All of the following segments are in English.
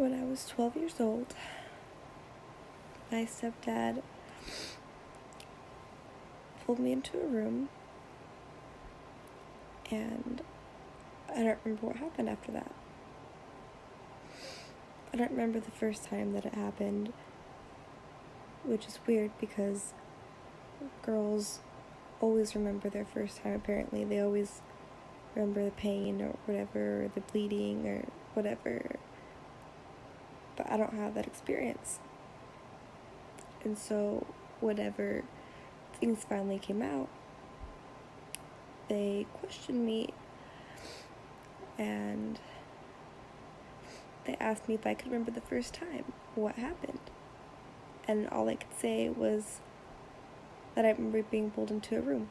When I was 12 years old, my stepdad pulled me into a room, and I don't remember what happened after that. I don't remember the first time that it happened, which is weird because girls always remember their first time, apparently. They always remember the pain or whatever, or the bleeding or whatever. But I don't have that experience. And so whenever things finally came out, they questioned me and they asked me if I could remember the first time, what happened. And all I could say was that I remember being pulled into a room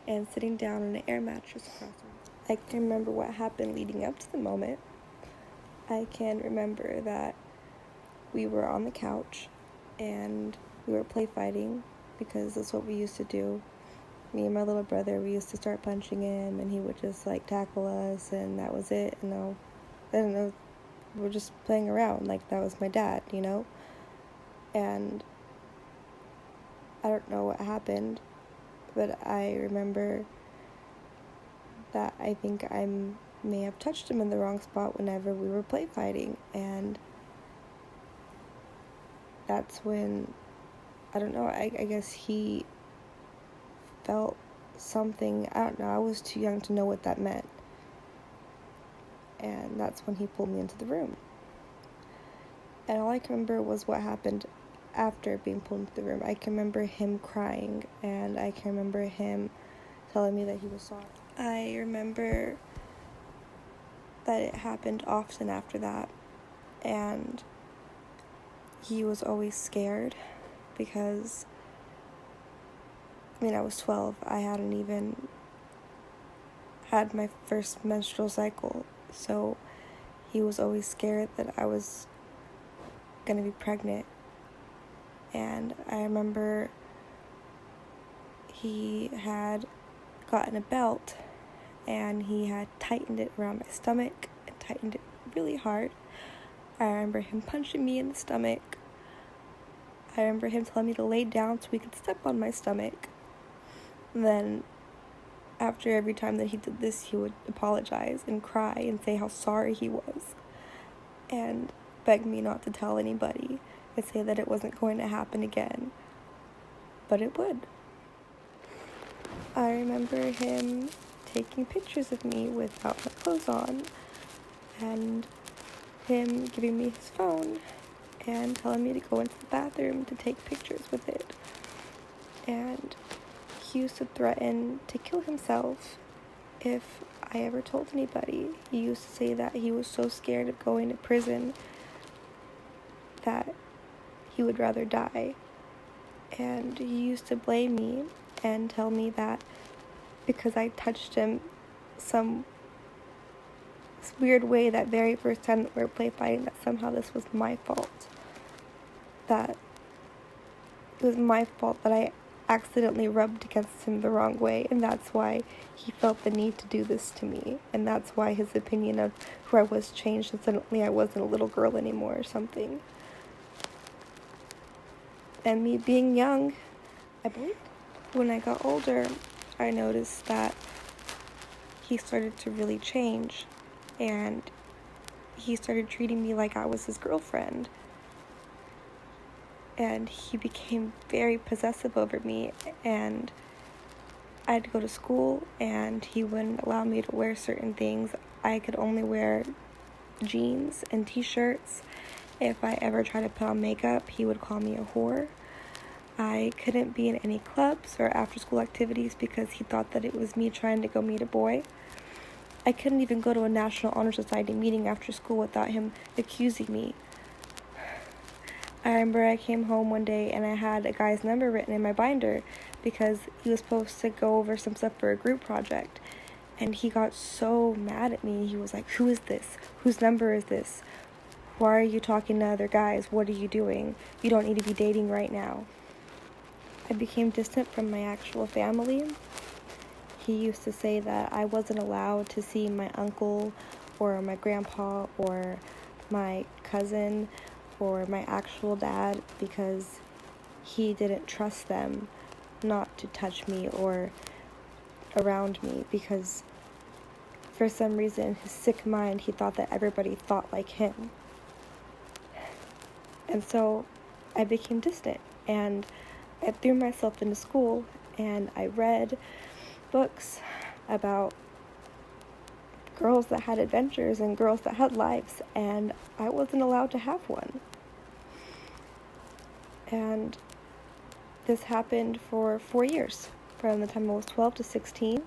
and sitting down on an air mattress across the room. I can remember what happened leading up to the moment. I can remember that we were on the couch and we were play fighting because that's what we used to do. Me and my little brother, we used to start punching him and he would just tackle us, and that was it. And then we were just playing around like that was my dad, And I don't know what happened, but I remember that I think I may have touched him in the wrong spot whenever we were play fighting, and that's when, I don't know, I guess he felt something. I don't know, I was too young to know what that meant, and that's when he pulled me into the room. And all I can remember was what happened after being pulled into the room. I can remember him crying, and I can remember him telling me that he was sorry. I remember that it happened often after that, and he was always scared because, I was 12. I hadn't even had my first menstrual cycle, so he was always scared that I was gonna be pregnant. And I remember he had gotten a belt and he had tightened it around my stomach and tightened it really hard. I remember him punching me in the stomach. I remember him telling me to lay down so he could step on my stomach. And then after every time that he did this, he would apologize and cry and say how sorry he was and beg me not to tell anybody and say that it wasn't going to happen again, but it would. I remember him taking pictures of me without my clothes on, and him giving me his phone and telling me to go into the bathroom to take pictures with it. And he used to threaten to kill himself if I ever told anybody. He used to say that he was so scared of going to prison that he would rather die. And he used to blame me and tell me that because I touched him some weird way that very first time that we were play fighting, that somehow this was my fault. That it was my fault that I accidentally rubbed against him the wrong way, and that's why he felt the need to do this to me, and that's why his opinion of who I was changed, and suddenly I wasn't a little girl anymore or something. And me being young, I believe, when I got older, I noticed that he started to really change, and he started treating me like I was his girlfriend. And he became very possessive over me, and I had to go to school, and he wouldn't allow me to wear certain things. I could only wear jeans and t-shirts. If I ever tried to put on makeup, he would call me a whore. I couldn't be in any clubs or after-school activities because he thought that it was me trying to go meet a boy. I couldn't even go to a National Honor Society meeting after school without him accusing me. I remember I came home one day and I had a guy's number written in my binder because he was supposed to go over some stuff for a group project. And he got so mad at me. He was like, "Who is this? Whose number is this? Why are you talking to other guys? What are you doing? You don't need to be dating right now." I became distant from my actual family. He used to say that I wasn't allowed to see my uncle or my grandpa or my cousin or my actual dad because he didn't trust them not to touch me or around me, because for some reason in his sick mind he thought that everybody thought like him. And so I became distant, and I threw myself into school, and I read books about girls that had adventures and girls that had lives, and I wasn't allowed to have one. And this happened for 4 years, from the time I was 12 to 16,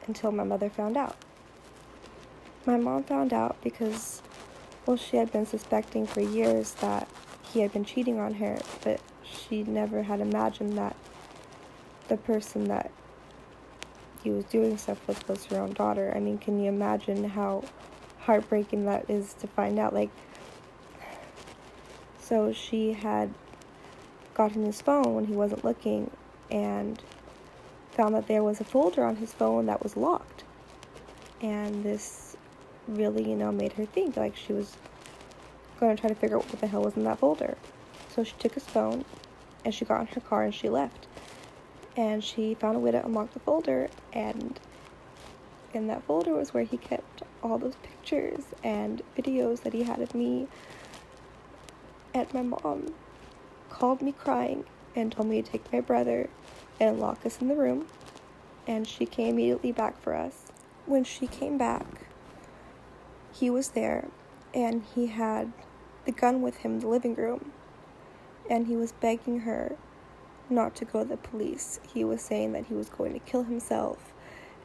until my mother found out. My mom found out because, well, she had been suspecting for years that he had been cheating on her, but she never had imagined that the person that he was doing stuff with was her own daughter. I mean, can you imagine how heartbreaking that is to find out? So she had gotten his phone when he wasn't looking and found that there was a folder on his phone that was locked. And this really, made her think like she was going to try to figure out what the hell was in that folder. So she took his phone and she got in her car and she left. And she found a way to unlock the folder, and in that folder was where he kept all those pictures and videos that he had of me. And my mom called me crying and told me to take my brother and lock us in the room, and she came immediately back for us. When she came back, he was there, and he had the gun with him in the living room, and he was begging her not to go to the police. He was saying that he was going to kill himself.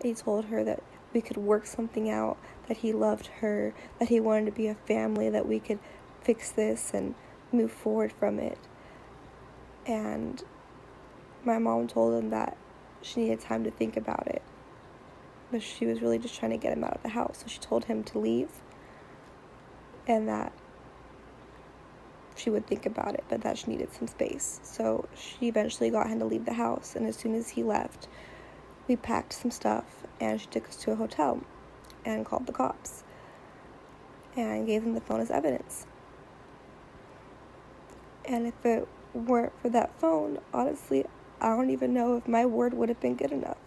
He told her that we could work something out, that he loved her, that he wanted to be a family, that we could fix this and move forward from it. And my mom told him that she needed time to think about it, but she was really just trying to get him out of the house. So she told him to leave and that she would think about it, but that she needed some space. So she eventually got him to leave the house, and as soon as he left, we packed some stuff, and she took us to a hotel and called the cops and gave them the phone as evidence. And if it weren't for that phone, honestly, I don't even know if my word would have been good enough.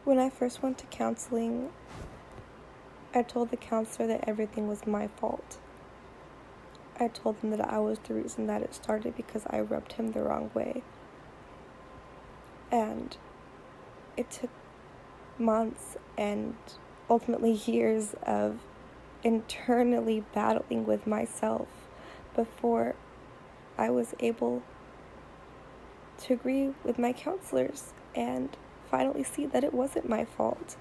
When I first went to counseling, I told the counselor that everything was my fault. I told him that I was the reason that it started because I rubbed him the wrong way. And it took months and ultimately years of internally battling with myself before I was able to agree with my counselors and finally see that it wasn't my fault,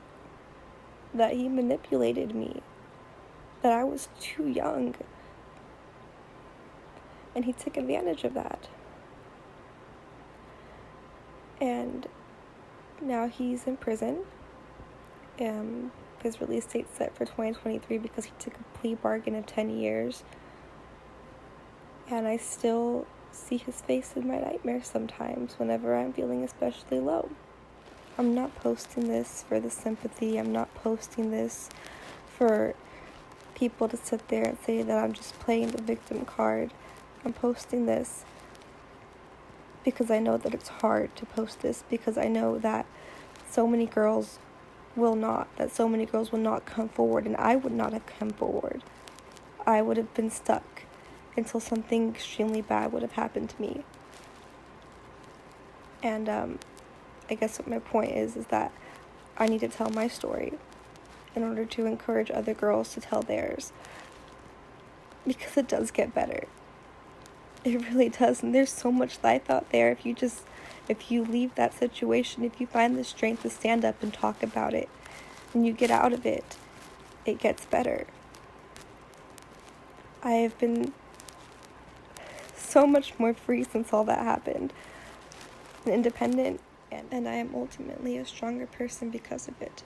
that he manipulated me, that I was too young, and he took advantage of that. And now he's in prison. His release date's set for 2023 because he took a plea bargain of 10 years. And I still see his face in my nightmares sometimes whenever I'm feeling especially low. I'm not posting this for the sympathy. I'm not posting this for people to sit there and say that I'm just playing the victim card. I'm posting this because I know that it's hard to post this, because I know that so many girls will not come forward, and I would not have come forward. I would have been stuck until something extremely bad would have happened to me. And I guess what my point is that I need to tell my story in order to encourage other girls to tell theirs, because it does get better. It really does, and there's so much life out there if you leave that situation, if you find the strength to stand up and talk about it, and you get out of it, it gets better. I have been so much more free since all that happened, and independent, and I am ultimately a stronger person because of it.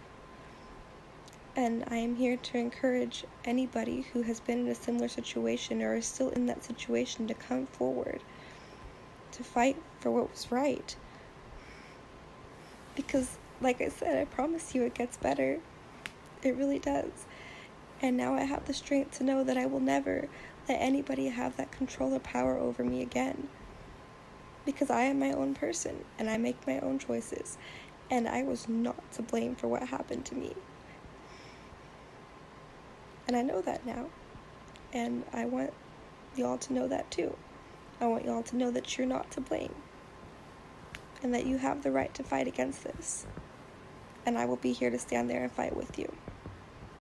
And I am here to encourage anybody who has been in a similar situation or is still in that situation to come forward, to fight for what was right. Because, like I said, I promise you it gets better. It really does. And now I have the strength to know that I will never let anybody have that control or power over me again. Because I am my own person, and I make my own choices, and I was not to blame for what happened to me. And I know that now, and I want y'all to know that too. I want y'all to know that you're not to blame, and that you have the right to fight against this. And I will be here to stand there and fight with you.